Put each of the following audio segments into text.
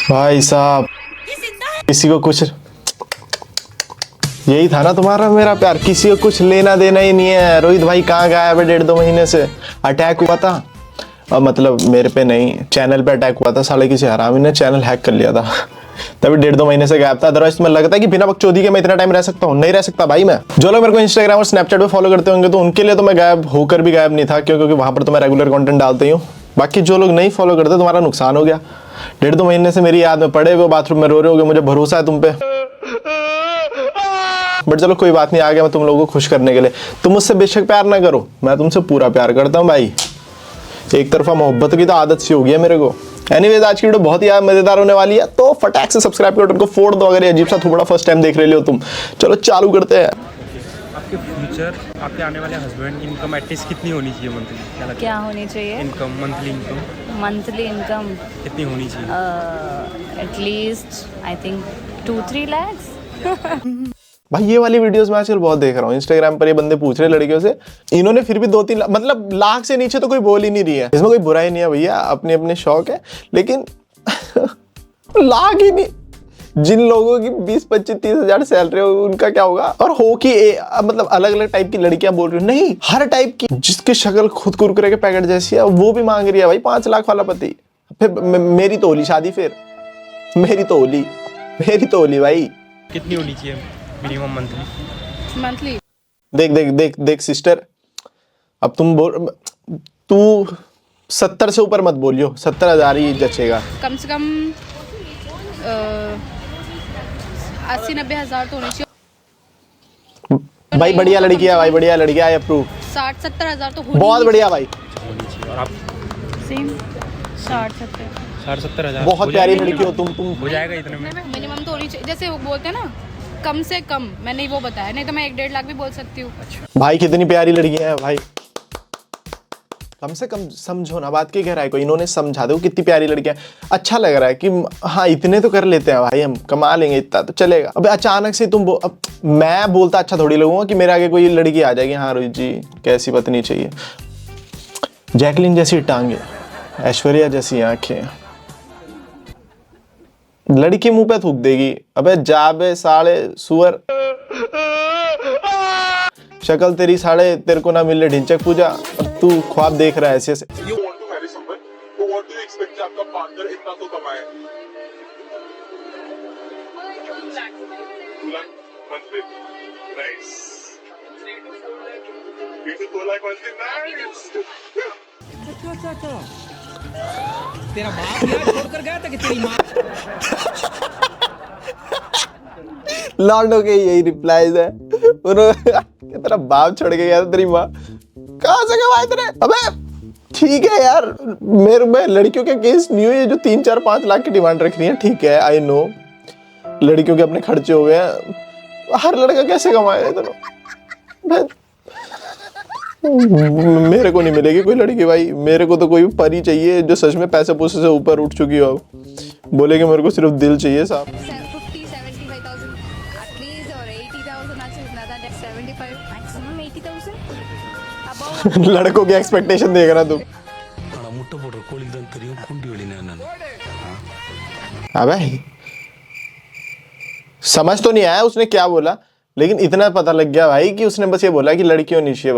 भाई साहब किसी को कुछ, यही था ना तुम्हारा मेरा प्यार, किसी को कुछ लेना देना ही नहीं है। रोहित भाई कहाँ गायब है 1.5-2 महीने से? अटैक हुआ था, और मतलब मेरे पे नहीं, चैनल पे अटैक हुआ था। साले किसी हरामी ने चैनल हैक कर लिया था तभी 1.5-2 महीने से गायब था। अदरवाइज तुम्हें लगता है कि बिना बकचोदी के मैं इतना टाइम रह सकता हूँ? नहीं रह सकता भाई मैं। जो लोग मेरे को इंस्टाग्राम और स्नैपचैट पे फॉलो करते होंगे तो उनके लिए तो मैं गायब होकर भी गायब नहीं था, क्योंकि वहां पर तो मैं रेगुलर कंटेंट डालती हूँ। बाकी जो लोग नहीं फॉलो करते, तुम्हारा नुकसान हो गया। 1.5-2 महीने से मेरी याद में पड़े हुए बाथरूम में रो रहे होगे, मुझे भरोसा है तुम पे। बट चलो कोई बात नहीं, आ गया मैं तुम लोगों को खुश करने के लिए। तुम मुझसे बेशक प्यार ना करो, मैं तुमसे पूरा प्यार करता हूँ भाई। एक तरफा मोहब्बत की तो आदत सी हो गई है मेरे को। एनीवेज आज की वीडियो बहुत ही मजेदार होने वाली है, तो फटाक से सब्सक्राइब के बटन को फोड़ दो अगर ये अजीब सा थोड़ा फर्स्ट टाइम देख रहे हो तुम। चलो चालू करते हैं। आपके फ्यूचर, आपके आने वाले हस्बैंड की इनकम एटलीस्ट कितनी होनी चाहिए मंथली? क्या लगता है? क्या होनी चाहिए? Income, monthly income monthly income कितनी होनी चाहिए? At least I think 2-3 lakhs। भाई ये वाली वीडियोस मैं आजकल बहुत देख रहा हूँ इंस्टाग्राम पर। ये बंदे पूछ रहे लड़कियों से, इन्होंने फिर भी 2-3 लाख, मतलब लाख से नीचे तो कोई बोल ही नहीं रही है। इसमें कोई बुराई नहीं है भैया, अपने अपने शौक है, लेकिन लाख ही नहीं। जिन लोगों की 20-25-30 हजार सैलरी हो उनका क्या होगा? और हो कि मतलब अलग अलग टाइप की लड़कियां बोल रही हो, नहीं हर टाइप की, जिसकी शक्ल खुद कुरकुरे के पैकेट जैसी है वो भी मांग रही है भाई 5 लाख वाला पति। फिर मेरी तो होली शादी, फिर मेरी तो होली भाई। कितनी होनी चाहिए मिनिमम मंथली? देख देख देख देख सिस्टर, अब तू 70 से ऊपर मत बोलियो, 70,000 ही जचेगा। कम से कम 80-90 हज़ार तो होने चाहिए भाई बढ़िया लड़की है भाई, बढ़िया लड़की है, आई अप्रूव। 60-70 हज़ार तो होनी बहुत बढ़िया भाई, होनी चाहिए। और आप? सेम 60-70 60-70 हज़ार बहुत प्यारी लड़की हो तुम। हो जाएगा इतने में? मिनिमम तो होनी चाहिए। जैसे वो बोलते हैं ना कम से कम, मैंने वो बताया, नहीं तो मैं 1-1.5 लाख भी बोल सकती हूँ। भाई कितनी प्यारी लड़की है भाई, कम से कम समझो ना बात की गहराई को। इन्होंने समझा दो कितनी प्यारी लड़की है। अच्छा लग रहा है कि हाँ इतने तो कर लेते हैं भाई, हम कमा लेंगे इतना तो चलेगा। अबे अचानक से तुम अब मैं बोलता अच्छा थोड़ी लगूंगा कि मेरे आगे कोई लड़की आ जाएगी, हाँ रोहित जी कैसी पत्नी चाहिए? जैकलिन जैसी टांगे, ऐश्वर्या जैसी आंखें, लड़की मुंह पे थूक देगी। अबे जाबे साले सुअर, शक्ल तेरी साले तेरे को ना मिले ढिंचक पूजा, और तू ख्वाब देख रहा है ऐसे ऐसे। You want to marry someone, so what do you expect कि आपका पार्टनर इतना तो कमाए? 2 lakh monthly, nice. 3 to 2 lakh monthly, nice. तेरा बाप यार छोड़कर गया था कि तेरी माँ। लॉन्डो के यही रिप्लाईज है, तेरा बाप छोड़ के गया था, तेरी माँ कहाँ से कमाए तेरे? अबे ठीक है यार, मेरे में लड़कियों के केस नहीं हुए जो 3-4-5 लाख की डिमांड रख रही है। ठीक है आई नो, लड़कियों के अपने खर्चे हो गए हैं, हर लड़का कैसे कमाएगा इतना? मेरे को नहीं मिलेगी कोई लड़की भाई, मेरे को तो कोई परी चाहिए जो सच में पैसे पूसे से ऊपर उठ चुकी हो। बोलेगे मेरे को सिर्फ दिल चाहिए साहब। 50-75,000 at least, or 80,000 actually is not that. 75 maximum 80,000 above. लड़कों की एक्सपेक्टेशन देख रहा तू। முட்டை போடுற கோழிக்கு தான் தெரியும் குண்டி வெளினா என்னன்னு. अबे समझ तो नहीं आया उसने क्या बोला, लेकिन इतना पता लग गया भाई कि उसने बस ये बोला कि लड़कियों नहीं चाहिए,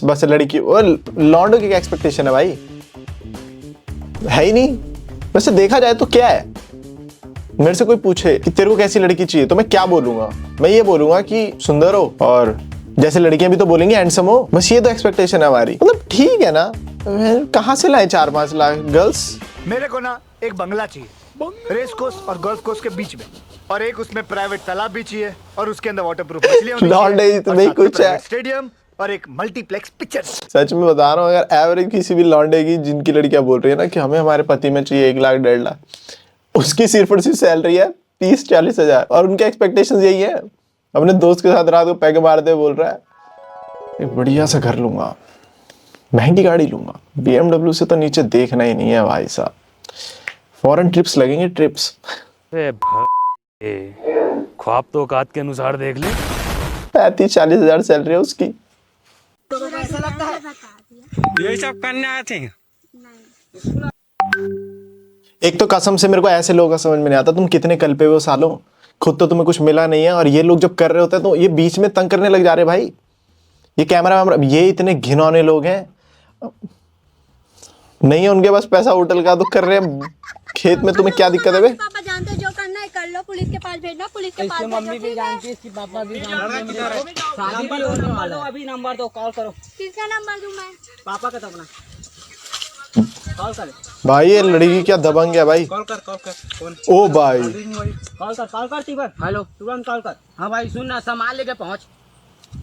बस लड़की। और लॉन्डो की क्या एक्सपेक्टेशन है भाई? है ही नहीं। वैसे देखा जाए तो क्या है, मेरे से कोई पूछे कि तेरे को कैसी लड़की चाहिए तो मैं क्या बोलूंगा? मैं ये बोलूंगा कि सुंदर हो, और जैसे लड़कियां भी तो बोलेंगी हैंडसम हो। बस ये तो एक्सपेक्टेशन है हमारी। मतलब ठीक है ना, कहाँ से लाए 4-5 लाख गर्ल्स? मेरे को ना एक बंगला चाहिए, रेस कोर्स और गोल्फ कोर्स के बीच में, और एक उसमें प्राइवेट तालाब भी चाहिए, और उसके अंदर वाटरप्रूफ मछलियां होनी चाहिए, और साथ में प्राइवेट स्टेडियम और एक मल्टीप्लेक्स पिक्चर। सच में बता रहा हूँ, अगर एवरेज किसी भी लॉन्डे की जिनकी लड़कियां बोल रही है ना कि हमें हमारे पति में चाहिए 1 लाख 1.5 लाख, उसकी सिर्फ और सिर्फ सैलरी है 30-40 हजार, और उनके एक्सपेक्टेशंस यही है। अपने दोस्त के साथ रात को पैके मारते हुए बोल रहा है एक बढ़िया सा घर लूंगा, महंगी गाड़ी लूंगा, BMW से तो नीचे देखना ही नहीं है भाई साहब, फॉरेन ट्रिप्स लगेंगे ट्रिप्स। ख्वाब तो औकात के अनुसार देख ले। 35-40 हजार सैलरी है उसकी। ये सब करने आए थे? एक तो कसम से मेरे को ऐसे लोगों का समझ में नहीं आता, तुम कितने कल पे हो सालों, खुद तो तुम्हें कुछ मिला नहीं है और ये लोग जब कर रहे होते हैं तो ये बीच में तंग करने लग जा रहे भाई। ये कैमरा वैमरा, ये इतने घिनौने लोग हैं, नहीं है उनके पास पैसा होटल का तो कर रहे हैं खेत में। तुम्हें क्या दिक्कत है बे? पापा जानते जो करना है कर लो, पुलिस के पास भेजना, पुलिस के पास मम्मी भी जानती है, इसकी पापा भी जानते हैं। शादी होने वाला है। अभी नंबर दो, कॉल करो। किसका नंबर दूं मैं? पापा का तो अपना कॉल कर भाई ये लड़की क्या दबंग है भाई। कॉल कर फोन। ओ भाई कॉल कर तीबर। हेलो तुरंत कॉल कर। हाँ भाई सुन ना, सामान लेके पहुंच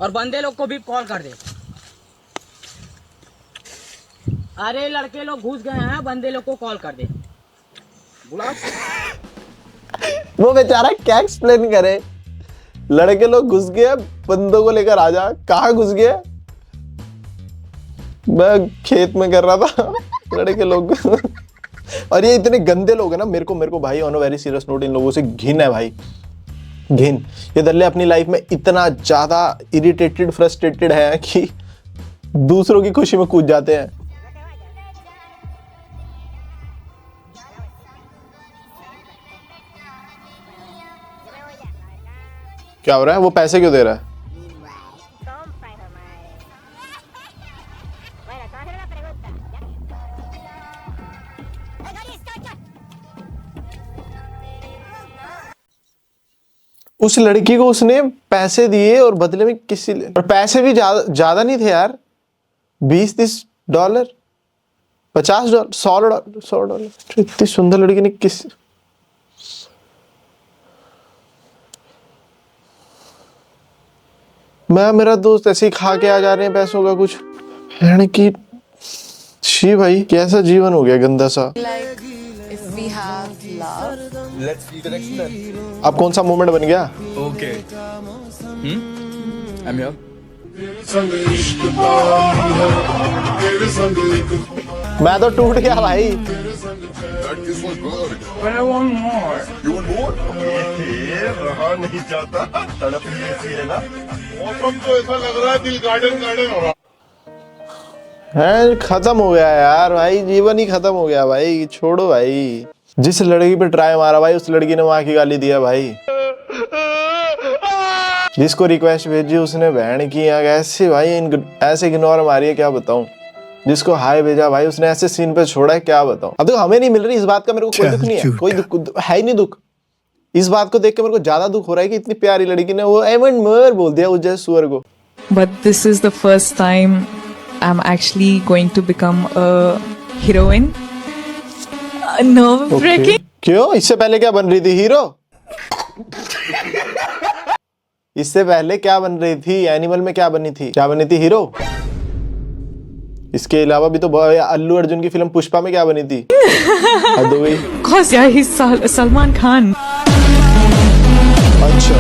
और बंदे लोग को भी कॉल कर दे। अरे लड़के लोग घुस गए हैं, बंदे लोग को कॉल कर दे। बुला। वो बेचारा क्या एक्सप्लेन करे, लड़के लोग घुस गए, बंदों को लेकर आ जा। कहाँ घुस गए? मैं खेत में कर रहा था लड़के लोग और ये इतने गंदे लोग हैं ना, मेरे को भाई on a very serious note इन लोगों से घिन है भाई, घिन। ये दल्ले अपनी लाइफ में इतना ज्यादा इरिटेटेड फ्रस्ट्रेटेड है कि दूसरों की खुशी में कूद जाते हैं। क्या हो रहा है? वो पैसे क्यों दे रहा है? उस लड़की को उसने पैसे दिए और बदले में किसी, और पैसे भी ज्यादा नहीं थे यार, $20-30, $50, $100। इतनी सुंदर लड़की ने किस, मैं मेरा दोस्त ऐसे ही खा के आ जा रहे हैं पैसों का कुछ, यानी कि छी भाई कैसा जीवन हो गया गंदा सा। अब कौन सा मोमेंट बन गया? Okay I'm here. मैं तो टूट गया भाई। रहा नहीं जाता, तड़प ही ऐसी है ना। मौसम तो ऐसा लग रहा है दिल गार्डन हो रहा है। खत्म हो गया यार भाई, जीवन ही खत्म हो गया भाई, छोड़ो भाई। जिस लड़की पे ट्राई मारा भाई, उस लड़की ने वहां की गाली दिया भाई। जिसको रिक्वेस्ट भेजी उसने बहन की ऐसे भाई, ऐसे इग्नोर मारी है, क्या बताऊं। जिसको हाय भेजा भाई, उसने ऐसे सीन पे छोड़ा है, क्या बताऊं। अब तो हमें नहीं मिल रही, इस बात का मेरे को कोई दुख नहीं है, कोई दुख है ही नहीं। दुख इस बात को देख के मेरे को ज्यादा दुख हो रहा है कि इतनी प्यारी लड़की ने वो एमन मर बोल दिया उस जैसे सुअर को। But this is the first time I'm actually going to become a heroine. Nerve breaking. क्यों? इससे पहले क्या बन रही थी? हीरो? इससे पहले क्या बन रही थी? एनिमल में क्या बनी थी? क्या बनी थी? हीरो। इसके अलावा भी तो अल्लू अर्जुन की फिल्म पुष्पा में क्या बनी थी? Cause yeah, he's Salman Khan. अच्छा,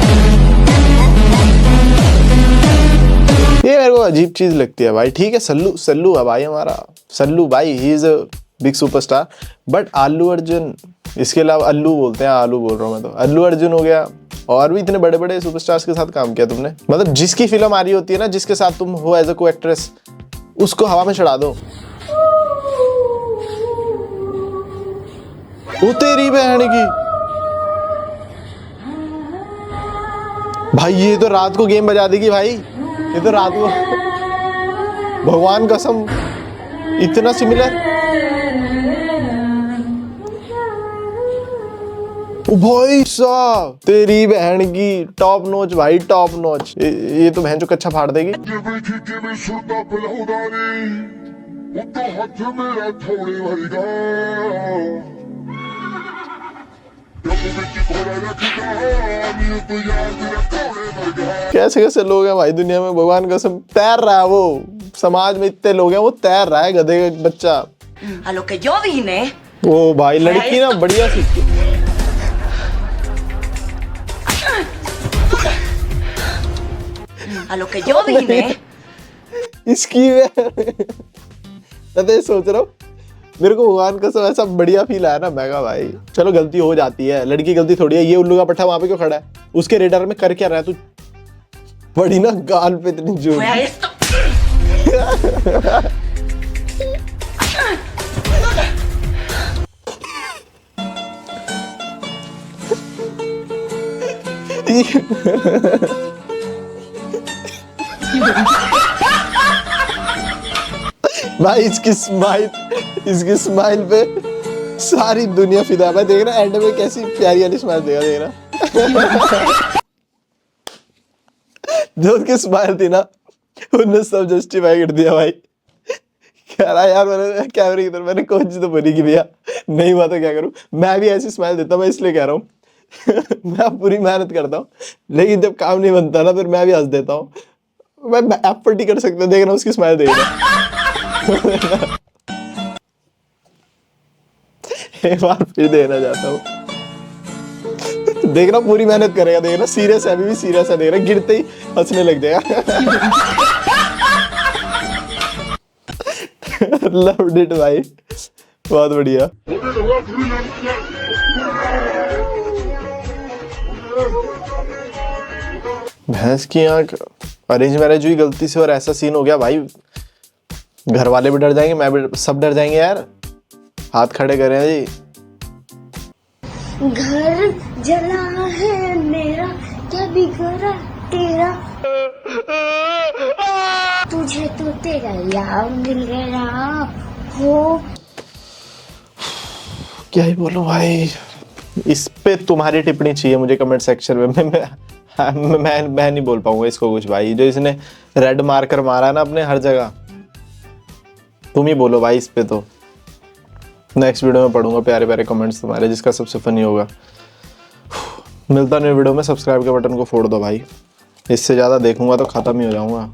ये मेरे को अजीब चीज लगती है भाई। ठीक है, सल्लू है भाई हमारा, सल्लू भाई, he is a big superstar. But Allu Arjun, इसके अलावा अल्लू बोलते हैं, आलू बोल रहा हूँ मैं तो। अल्लू अर्जुन हो गया, और भी इतने बड़े बड़े सुपरस्टार्स के साथ काम किया तुमने। मतलब जिसकी फिल्म आ रही होती है ना, जिसके साथ तुम हो एज अ को एक्ट्रेस, उसको हवा में चढ़ा दो। वो तेरी बहन की भाई, ये तो रात को गेम बजा देगी भाई, ये तो रात को, भगवान कसम, इतना सिमिलर। ओ भाई साहब, तेरी बहन की टॉप नॉच भाई, टॉप नॉच। ये तो बहन जो कच्चा फाड़ देगी। कैसे कैसे लोग हैं भाई दुनिया में, भगवान कसम। तैर रहा है वो, समाज में इतने लोग हैं, वो तैर रहा है गधे का बच्चा। A lo que yo vine. ओ भाई, लड़की ना बढ़िया सी। A lo que yo vine. इसकी मैं सोच रहा हूँ, मेरे को भगवान कसम ऐसा बढ़िया फील आया ना, मैं कहा भाई चलो गलती हो जाती है, लड़की गलती थोड़ी है। ये उल्लू का पट्टा वहां पे क्यों खड़ा है? उसके रेडार में कर क्या रहा है तू? बड़ी ना गाल पे इतनी जोर। भाई इसकी स्माइल पे सारी दुनिया फिदा है। भाई देख रहा एंड में कैसी प्यारी वाली स्माइल देगा, देख रहा जो उसकी स्माइल थी ना उनने सब जस्टिफाई कर दिया भाई। कह रहा यार मैंने कैमरे की तरफ मैंने कोई चीज तो बोली कि भैया नहीं हुआ तो क्या करूं, मैं भी ऐसी स्माइल देता हूं, मैं इसलिए कह रहा हूँ मैं पूरी मेहनत करता हूँ लेकिन जब काम नहीं बनता ना फिर मैं भी हंस देता हूँ। मैं एफर्ट ही कर सकता हूँ, देखना उसकी स्माइल देखना। एक बार फिर देना चाहता हूँ, देखना पूरी मेहनत करेगा, देखना सीरियस है, अभी भी सीरियस है, देखना गिरते ही हंसने लग जाएगा। लव्ड इट भाई, बहुत बढ़िया। भैंस की आंख अरेंज मैरिज हुई गलती से और ऐसा सीन हो गया भाई, घर वाले भी डर जाएंगे, मैं भी, सब डर जाएंगे यार। हाथ खड़े करें जी। घर जला है मेरा, क्या बिगड़ा तेरा, तुझे तो तेरा यार मिल गया हो। क्या ही बोलूं भाई, इस पे तुम्हारी टिप्पणी चाहिए मुझे कमेंट सेक्शन में। मैं नहीं बोल पाऊंगा इसको कुछ भाई। जो इसने रेड मार्कर मारा है ना अपने हर जगह, तुम ही बोलो भाई इस पे। तो नेक्स्ट वीडियो में पढ़ूंगा प्यारे प्यारे कमेंट्स तुम्हारे, जिसका सबसे फनी होगा। मिलता नहीं वीडियो में, सब्सक्राइब के बटन को फोड़ दो भाई, इससे ज़्यादा देखूंगा तो ख़त्म ही हो जाऊंगा।